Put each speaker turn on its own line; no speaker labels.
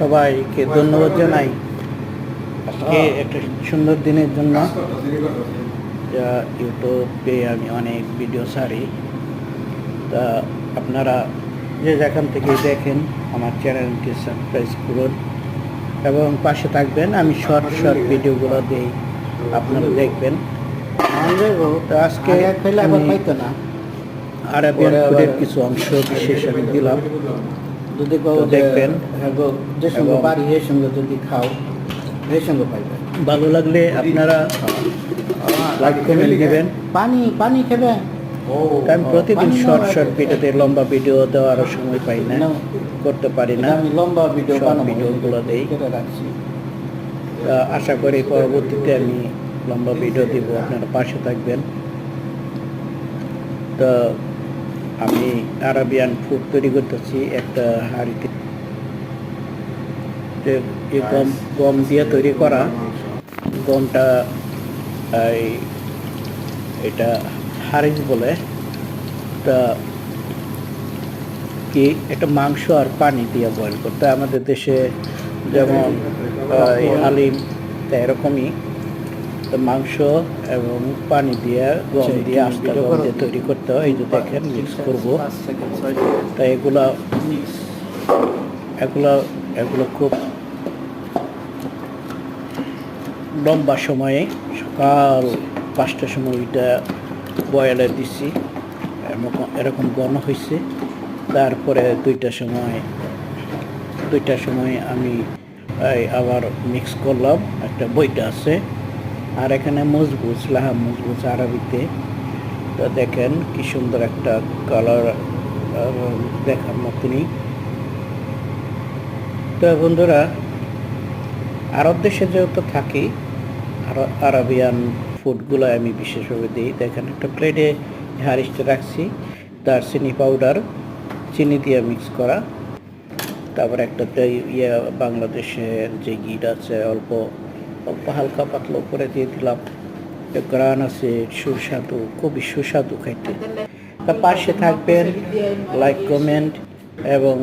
সবাইকে ধন্যবাদ জানাই আজকে একটা সুন্দর দিনের জন্য। যা ইউটিউবে আমি অনেক ভিডিও ছাড়ি, তা আপনারা যে যেখান থেকে দেখেন আমার চ্যানেলটি সাবস্ক্রাইব করুন এবং পাশে থাকবেন। আমি শর্ট ভিডিওগুলো দিই, আপনারা দেখবেন। তো আজকে আরাবিয়ান ফুডের কিছু অংশ বিশেষ আমি দিলাম,
যদি
দেখবেন
যে সঙ্গে বাড়ি এর সঙ্গে যদি খাও এর সঙ্গে পাইবে।
ভালো লাগলে আপনারা লাইক কমেন্ট দেবেন।
পানি খেবে।
আমি প্রতিদিন শর্ট ভিডিওতে লম্বা ভিডিও দেওয়ার সময় পাই না, করতে পারি না।
আমি লম্বা ভিডিও
ভিডিওগুলো দিই,
রাখছি।
আশা করি পরবর্তীতে আমি লম্বা ভিডিও দিব, আপনারা পাশে থাকবেন। তো আমি আরাবিয়ান ফুড তৈরি করতেছি একটা হাঁড়িতে, গম দিয়ে তৈরি করা। গমটা এটা হারিস বলে। তা কি এটা মাংস আর পানি দিয়ে বয়েল করতে, আমাদের দেশে যেমন হালিম, তা এরকমই মাংস এবং পানি দিয়ে গম দিয়ে আস্তা গম দিয়ে তৈরি করতে হয়। এই যে দেখেন মিক্স করবো। তা এগুলো খুব লম্বা সময়ে সকাল 5টার সময় এটা বয়েলে দিছি, এরকম ঘন হয়েছে। তারপরে 2টার সময় আমি আবার মিক্স করলাম, একটা বইটা আছে। আর এখানে মজবুজ আরবিতে। তো দেখেন কি সুন্দর একটা কালার দেখার মতনই। তো বন্ধুরা, আরব দেশে যেহেতু থাকি, আরাবিয়ান ফুডগুলো আমি বিশেষভাবে দিই। দেখেন একটা প্লেটে হারিসটা রাখছি, দারচিনি পাউডার চিনি দিয়ে মিক্স করা। তারপর একটা বাংলাদেশের যে গিট আছে অল্প হালকা পাতলা করে দিয়ে দিলাম। গ্রান আছে সুস্বাদু, খুবই সুস্বাদু খাইতে। তা পাশে থাকবেন, লাইক কমেন্ট এবং